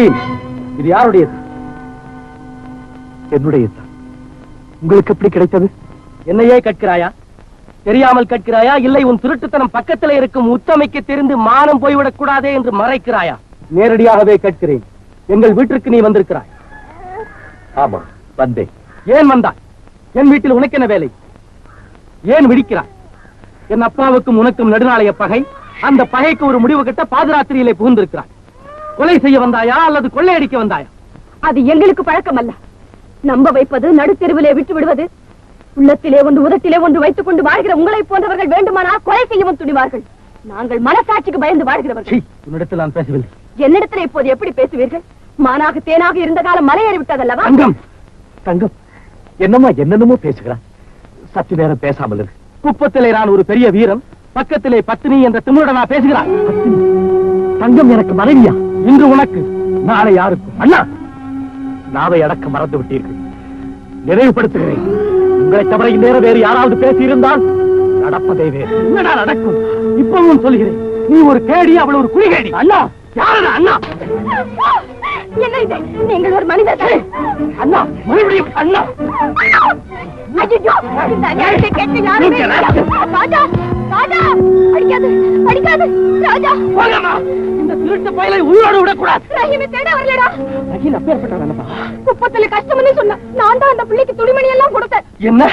இது யாருடையது? என்னுடையது. உங்களுக்கு எப்படி கிடைத்தது? என்னையே கேட்கிறாயா? தெரியாமல் கேட்கிறாயா? இல்லை உன் திருட்டுத்தனம் பக்கத்தில் இருக்கும் உத்தமைக்கு தெரிந்து மானம் போய்விடக் கூடாதே என்று மறைக்கிறாயா? நேரடியாகவே கேட்கிறேன். எங்கள் வீட்டிற்கு நீ வந்திருக்கிறாய். ஆமா, வந்தேன். ஏன் வந்தாய்? என் வீட்டில் உனக்கு என்ன வேலை? ஏன் விழிக்கிறாய்? என் அப்பாவுக்கும் உனக்கும் நெடுநாளைய பகை. அந்த பகைக்கு ஒரு முடிவு கட்ட பாதராத்திரியிலே புகுந்திருக்கிறாய். கொலை செய்ய வந்தாயா அல்லது கொள்ளையடிக்க வந்தாயா? அது எங்களுக்கு பழக்கம் அல்ல. நம்ப வைப்பது, நடுத்தெருவிலே விட்டு விடுவது, உள்ளத்திலே ஒன்று உதட்டிலே ஒன்று வைத்துக் கொண்டு வாழ்கிற உங்களை போன்றவர்கள் வேண்டுமானால் கொலை செய்யவும் துணிவார்கள். நாங்கள் மனசாட்சிக்கு பயந்து வாழ்கிறவர்கள். உன்னிடத்தில் நான் பேசவில்லை. என்னிடத்தில் இப்போது எப்படி பேசுவீர்கள்? மானாக தேனாக இருந்த காலம் மலையேறி விட்டதல்லவா? தங்கம், தங்கம், என்னம்மா என்னென்னமோ பேசுகிறான். சற்று நேரம் பேசாமல் இருக்கு. குப்பத்திலே நான் ஒரு பெரிய வீரன், பக்கத்திலே பத்தினி என்ற திமிருடன் நான் பேசுகிறான். தங்கம் எனக்கு மனைவியா? இன்று உனக்கு, நாளை யாருக்கும். அண்ணா, நாவை அடக்க மறந்து விட்டீர்கள். நினைவுபடுத்துகிறேன், உங்களை தவிர இந்நேரம் வேறு யாராவது பேசியிருந்தால் நடப்பதே வேறு. என்னடா நடக்கும்? இப்பவும் சொல்கிறேன், நீ ஒரு கேடி, அவள் ஒரு குடிகேடி. அண்ணா, யாரடா அண்ணா? என்ன இது? நீங்கள் ஒரு மனிதர். அண்ணா, மறுபடியும் அண்ணா. இந்த திருட்டு பயலை உயிரோடு விடக்கூடாது. குப்பத்துல கஷ்டம்னு சொன்ன நான் தான் அந்த பிள்ளைக்கு துணிமணி எல்லாம் கொடுத்தேன். என்ன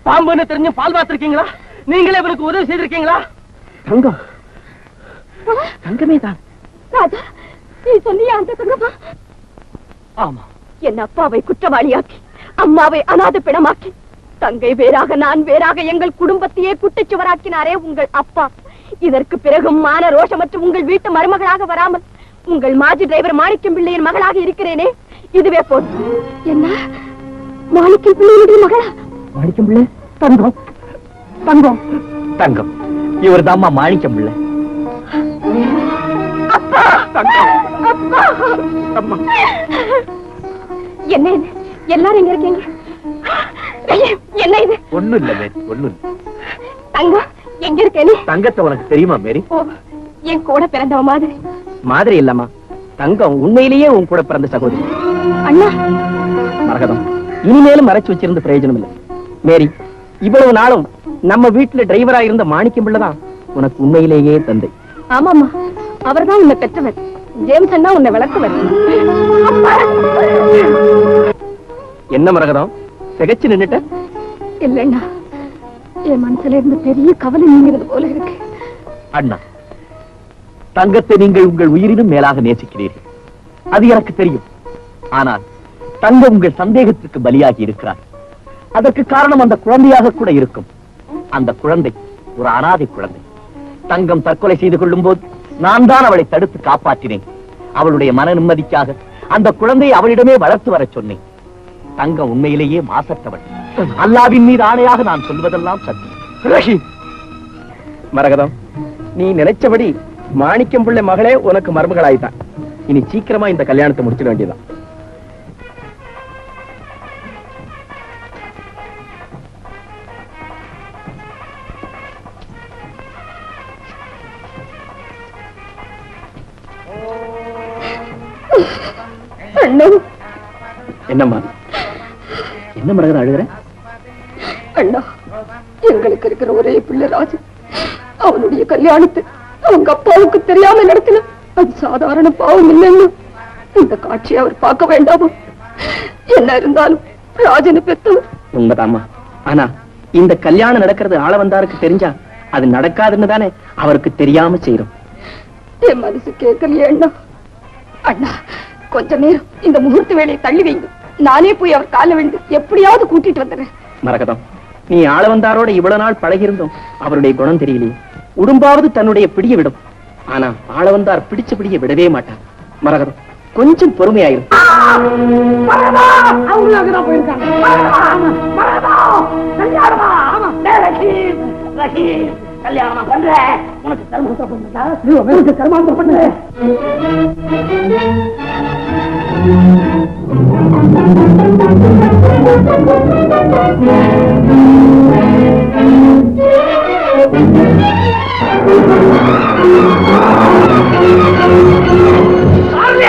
பாம்புன்னு தெரிஞ்சு பால் பார்த்திருக்கீங்களா? நீங்களே இவருக்கு உதவி செய்திருக்கீங்களா? தங்கம், தங்கமே தான். ராஜா, நீ சொன்னியா அந்த தங்கமா? ஆமா. என் அப்பாவை குற்றவாளியாக்கி, அம்மாவை அநாத பிணமாக்கி, தங்கை வேறாக நான் வேறாக எங்கள் குடும்பத்தையே குட்டிச்சுவராக்கினாரே உங்கள் அப்பா. இதற்கு பிறகும் மான ரோஷமற்ற உங்கள் வீட்டு மருமகளாக வராமல் உங்கள் மாஜி டிரைவர் மாணிக்கம் பிள்ளையின் மகளாக இருக்கிறேனே, இதுவே போதும். என்ன, மாணிக்கம் பிள்ளையுடைய மகளா? மாணிக்கம் பிள்ளை? தங்கம், தங்கம், தங்கம், இவர் தாம்மா மாணிக்கம் பிள்ளை. என்ன இது? எல்லாரும் எங்க இருக்கீங்க? என்ன இது? ஒண்ணும் இல்ல மேரி, ஒண்ணும் இல்ல. தங்கம் எங்க இருக்க? நீ தங்கத்தை உனக்கு தெரியுமா மேரி? என் கூட பிறந்தவ மாதிரி. மாதிரி இல்லம்மா, தங்கம் உண்மையிலேயே உன் கூட பிறந்த சகோதரி. அண்ணா, மரகதம், இனிமேலும் மறைச்சு வச்சிருந்த பிரயோஜனம் இல்லை. மேரி, இவ்வளவு நாளும் நம்ம வீட்டுல டிரைவரா இருந்த மாணிக்கம் பிள்ளைதான் உனக்கு உண்மையிலேயே தந்தை. ஆமாமா, அவர்தான் உன்னை பெற்றவர். ஜேம்ஸ் அண்ணா உன்னை வளர்த்தவர். என்ன மரகதம், திகச்சு நின்னுட்ட? இல்லைண்ணா, என் மனசுல இருந்து பெரிய கவலை நீங்கிறது போல இருக்கு. அண்ணா, தங்கத்தை நீங்கள் உங்கள் உயிரினும் மேலாக நேசிக்கிறீர்கள், அது எனக்கு தெரியும். ஆனால் தங்கம் உங்கள் சந்தேகத்திற்கு பலியாகி இருக்கிறார். அதற்கு காரணம் அந்த குழந்தையாக கூட இருக்கும். அந்த குழந்தை ஒரு அனாதை குழந்தை. தங்கம் தற்கொலை செய்து கொள்ளும் போது நான் தான் அவளை தடுத்து காப்பாற்றினேன். அவளுடைய மன நிம்மதிக்காக அந்த குழந்தையை அவளிடமே வளர்த்து வர சொன்னேன். தங்கம் உண்மையிலேயே மாசற்றவள். அல்லாவின் மீது ஆணையாக நான் சொல்வதெல்லாம் சத்தியம். மரகதம், நீ நினைச்சபடி மாணிக்கம் பிள்ளை மகளே உனக்கு மருமகளாயிட்டான். இனி சீக்கிரமா இந்த கல்யாணத்தை முடிச்சிட வேண்டியதான். என்னம்மா, என்ன மரகதம் அழுகிற? அண்ணா, எங்களுக்கு இருக்கிற ஒரே பிள்ளை ராஜு, அவனுடைய கல்யாணத்தை அவங்க அப்பாவுக்கு தெரியாம நடத்தின அது சாதாரண பாவம் இல்லைன்னு இந்த காட்சியை அவர் பார்க்க வேண்டாமா? என்ன இருந்தாலும் ராஜனை பெற்றவர். உண்மைதாம்மா. ஆனா இந்த கல்யாணம் நடக்கிறது ஆள வந்தாருக்கு தெரிஞ்சா அது நடக்காதுன்னு தானே அவருக்கு தெரியாம செய்யறோம். என் மனசு கேட்கலையே அண்ணா. அண்ணா, கொஞ்ச நேரம் இந்த முகூர்த்த வேலையை தள்ளி வைங்க. நானே போய் அவர் கால விழுந்து எப்படியாவது கூட்டிட்டு வந்துடுறேன். மரகதம், நீ ஆள வந்தாரோட இவ்வளவு நாள் பழகிருந்தோம், அவருடைய குணம் தெரியலையே. உடம்பாவது தன்னுடைய பிடிய விடும். ஆனா ஆள வந்தார் பிடிச்ச பிடிய விடவே மாட்டார். மரகதம், கொஞ்சம் பொறுமையாயிரும். கல்யாணம் பண்ற உனக்கு கர்மாந்தம் பண்ண.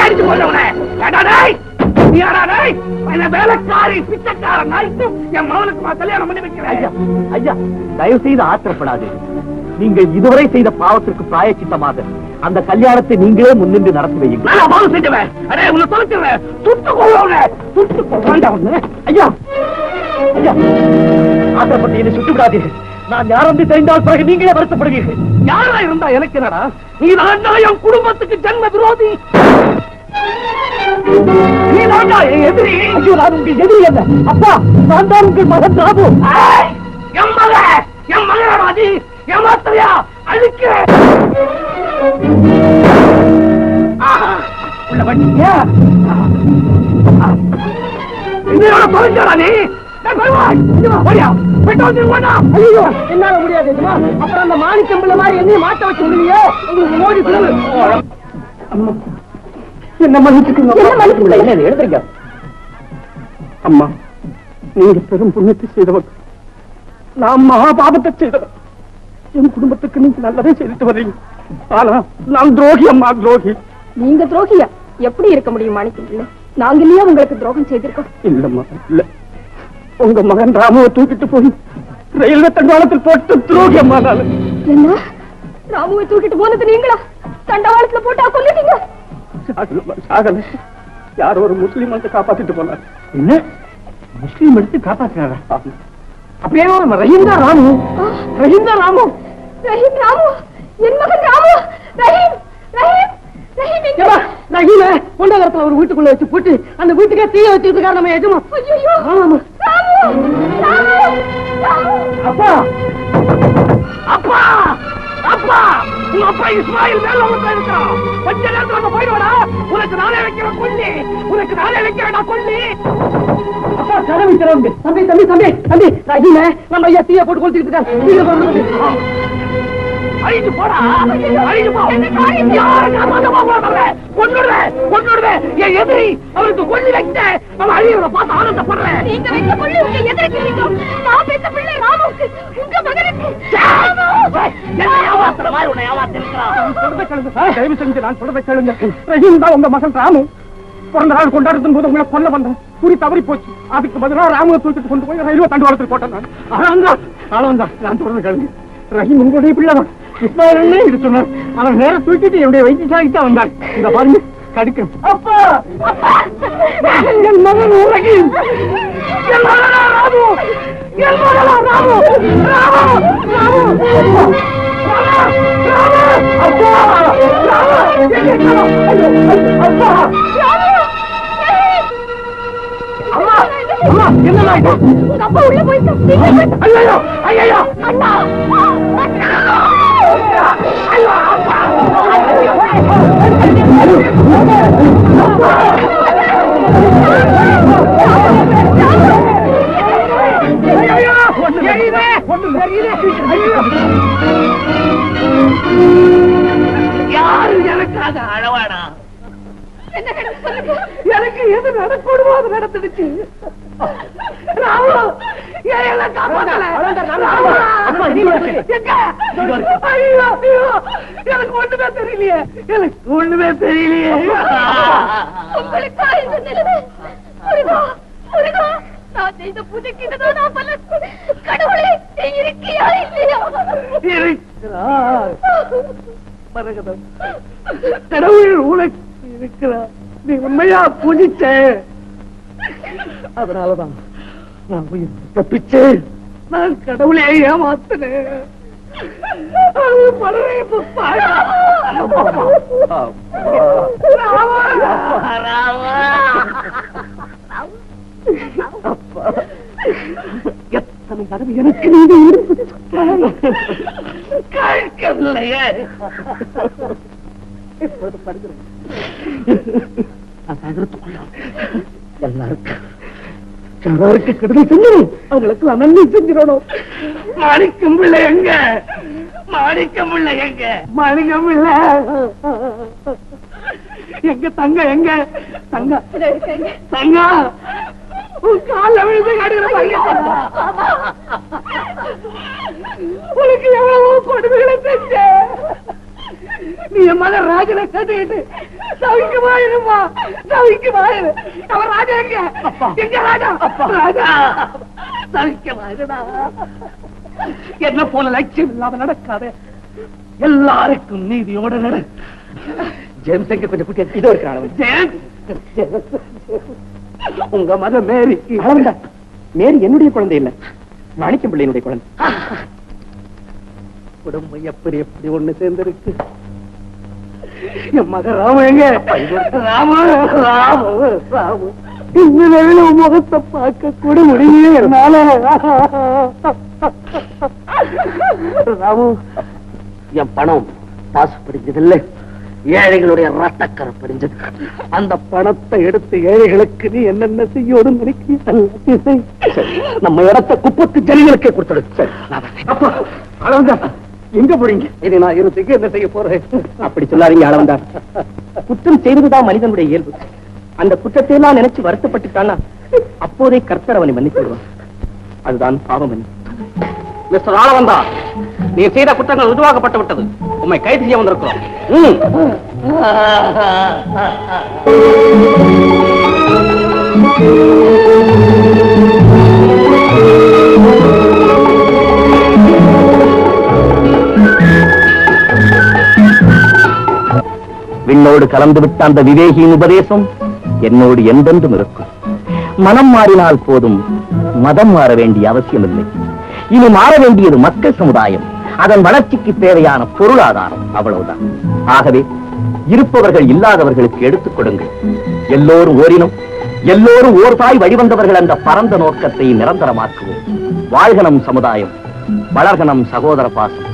அடிச்சு போடுறவனே வேலைக்காரி பிச்சைக்காரன் என் மகனுக்கு கல்யாணம் பண்ணி வைக்கிறேன். ஐயா ஐயா, தயவு செய்து ஆத்திரப்படாது. நீங்கள் இதுவரை செய்த பாவத்திற்கு பிராயச்சித்தமாக அந்த கல்யாணத்தை நீங்களே முன்னின்று நடத்தி வையுங்கள். நான் பாவம் செஞ்சுவேன். அடே உன்னை தொலைச்சிடுவேன். சுட்டு கொள்ளுவேன். சுட்டு கொள்ளாண்டா. ஐயா ஐயா, ஆத்திரப்பட்டு என்னை சுட்டு விடாதீர்கள். நான் யாரென்று தெரிந்தால் பிறகு நீங்களே வருத்தப்படுவீர்கள். யாரா இருந்தா எனக்கு என்னடா? நீ தான் என் குடும்பத்துக்கு ஜென்ம விரோதி. நீ தான் என் எதிரி. ஐயோ, நான் உங்கள் எதிரி அல்ல அப்பா. நான் தான் உங்கள் மகன் ராபு. என் மகனாடி ஏமாத்திரியா அழிக்கிறேன். உள்ள வண்டியா இதோட தொலைச்சடா நீ. ஐயோ, என்னால முடியாது. அப்புறம் அந்த மாணிக்கம்பிள்ள மாதிரி என்னையும் மாட்ட வச்சு முடியலையே. உங்களுக்கு மோடி என்ன மன்னிச்சுக்கோங்க. என்ன எழுதுறீங்க? அம்மா, நீங்க பெரும் புண்ணியத்தை செய்தவர், நான் மகா பாபத்தை செய்தவர். என் குடும்பத்துக்கு நீங்க நல்லதே செய்துட்டு வர்றீங்க. ஆனா நான் துரோகி அம்மா, துரோகி. நீங்க துரோகியா? எப்படி இருக்க முடியும் மாணிக்கம் பிள்ளை? நாங்க இல்லையா உங்களுக்கு துரோகம் செய்திருக்கோம்? இல்லம்மா, இல்ல. உங்க மகன் ராமுவை தூக்கிட்டு போய் ரயில்வே தண்டவாளத்தில் போட்டு துரோகி அம்மா. என்ன, ராமுவை தூக்கிட்டு போனது நீங்களா? தண்டவாளத்துல போட்டா கொல்லுட்டீங்க? சாகல, யாரோ ஒரு முஸ்லீம் வந்து காப்பாத்திட்டு போனார். என்ன, முஸ்லீம் எடுத்து காப்பாற்றினாரா? அப்படியே ரஹீம் தான் ராமு. ரஹீம் தான் ராமு. ரஹீம் ராமு, என் மகன் ராமு. ரஹீம் ரஹீம் ரஹீம் எங்க? ரஹீம கொண்டகரத்துல ஒரு வீட்டுக்குள்ள வச்சு போட்டு அந்த வீட்டுக்கே தீய வச்சுட்டு இருக்காரு நம்ம எஜமா. ஐயோ, ஆமா. ராமு ராமு. அப்பா அப்பா அப்பா, உங்க அப்பா இஸ்மாயில் மேல இருக்கான். கொஞ்ச நேரத்துல போயிடுவாடா. உனக்கு நானே வைக்கிறேன் கொல்லி. உனக்கு நானே வைக்கிறேன் கொல்லி. அப்பா கடமை தரவுங்க. தம்பி தம்பி தம்பி தம்பி, ரஹீம நம்ம ஐயா தீய போட்டு கொளுத்திட்டு இருக்காரு. அழிச்சு போடா, அழிச்சு போ. கொண்டுடுவேன். என் எதிரி அவருக்கு கொல்லி வைக்க நம்ம அழியறத பார்த்து ஆனந்தப்படுறேன். நீங்க வைக்க கொல்லி உங்க எதிரிக்கு வைக்கும். நான் பெற்ற பிள்ளை ராமுக்கு, உங்க மகனுக்கு. தயவு செஞ்சு நான் சொல்றதை கேளுங்க. ரஹீம் தான் உங்க மகன் ராமு. பிறந்த நாள் கொண்டாடுறது போது உங்களை கொல்ல வந்தேன். குறி தவறி போச்சு. அதுக்கு பதிலாக ராமுவை தூக்கிட்டு கொண்டு போய் ரயில்வே தண்டவாளத்தில் போட்டேன். நான் சொல்றதை கேளுங்க. ரஹீம் உங்களுடைய பிள்ளைதான். இஸ்மாயிலே இது சொன்னார். அவன் நேர தூக்கிட்டு என்னுடைய வைத்தியசாலைக்கு தான் வந்தார். இத பாருங்க, கடுக்கு. அப்பா, என் மகன் ரஹீம், என் மகனா ராமு, என் மகனா ராமு, ராமு, ராமு, அப்பா உள்ள போயிட்டு ஐயோ ஐயோ அண்ணா யாரு எனக்காக அழவாடா? எனக்கு எது நடக்கூடுமோ அது நடந்துடுச்சு. எனக்கு ஒண்ணுமே தெரியலையே. எனக்கு ஒண்ணுமே தெரியலையே. நான் செய்த பூஜைக்கு நான் பல கடவுளே இருக்கியா இல்லையா? இருக்கிறார் மரகதம், கடவுள் உனக்கு இருக்கிறார். நீ உண்மையா பூஜிச்ச, அதனாலதான் நான் உயிர் தப்பிச்சு நான் கடவுளே ஏமாத்தினேன். அது படவே புஷ்பாயா. எத்தனை தடவை எனக்கு நீங்க கேட்கவில்லையே. எல்லாருக்கும் கெடுதல் செஞ்சிடும். அவங்களுக்கு நன்மை செஞ்சிடணும். மாணிக்கம் பிள்ளை எங்க? மாணிக்கம் பிள்ளை எங்க? மாணிக்கம் பிள்ளை எங்க? தங்க எங்க? தங்க தங்க உன் கால விழுந்து உனக்கு எவ்வளவோ கொடுமைகளை செஞ்ச. நீ என் மகன் ராஜனை கேட்டுக்கிட்டு தவிக்குமாயிருமா தவிக்குமாயிரு. அவன் ராஜா எங்க ராஜா ராஜா தவிக்குமாயிருடா. என்ன போல லட்சியம் இல்லாம நடக்காத, எல்லாருக்கும் நீதியோட நட. ஜேம்ஸ் எங்க கொஞ்சம் குட்டி இதோ இருக்கிறான். ஜேம்ஸ் உங்க மகன் மேரி. மேரி என்னுடைய குழந்தை இல்ல, மாணிக்கம் பிள்ளையினுடைய குழந்தை. குடும்பம் எப்படி எப்படி ஒண்ணு சேர்ந்திருக்கு. என் மகன் ராம எங்க? ராம ராம ராம இந்த நிலையில முகத்தை பார்க்க கூட முடியல என்னால. ராமு, என் பணம் பாசு படிஞ்சதில்லை, ஏழைகளுடைய ரத்தக்கரை படிஞ்சது. அந்த பணத்தை எடுத்து ஏழைகளுக்கு நீ என்னென்ன செய்யணும் நினைக்கிறீங்க? நம்ம இடத்த குப்பத்து ஜனங்களுக்கே கொடுத்துடு. அப்பா அளவந்தா எங்க போறீங்க? இது நான் இருந்துக்கு என்ன செய்ய போறேன்? அப்படி சொல்லாதீங்க அளவந்தா. குற்றம் செய்வதுதான் மனிதனுடைய இயல்பு. அந்த குற்றத்தை எல்லாம் நினைச்சு வருத்தப்பட்டுட்டானா அப்போதே கர்த்தர் அவனை மன்னிச்சிடுவான். அதுதான் பாவம். மிஸ்டர் ஆளவந்தா, நீ செய்த குற்றங்கள் உருவாக்கப்பட்டு விட்டது. உம்மை கைது செய்ய வந்திருக்கிறோம். விண்ணோடு கலந்து விட்ட அந்த விவேகியின் உபதேசம் என்னோடு எந்தெந்தும் இருக்கும். மனம் மாறினால் போதும், மதம் மாற வேண்டிய அவசியம் இல்லை. இனி மாற வேண்டியது மக்கள் சமுதாயம், அதன் வளர்ச்சிக்கு தேவையான பொருளாதாரம், அவ்வளவுதான். ஆகவே இருப்பவர்கள் இல்லாதவர்களுக்கு எடுத்துக் கொடுங்கள். எல்லோரும் ஓரினம், எல்லோரும் ஓர்தாய் வழிவந்தவர்கள் என்ற பரந்த நோக்கத்தை நிரந்தரமாக்குவோம். வாழ்க நம் சமுதாயம், வளர்க நம் சகோதர பாசம்.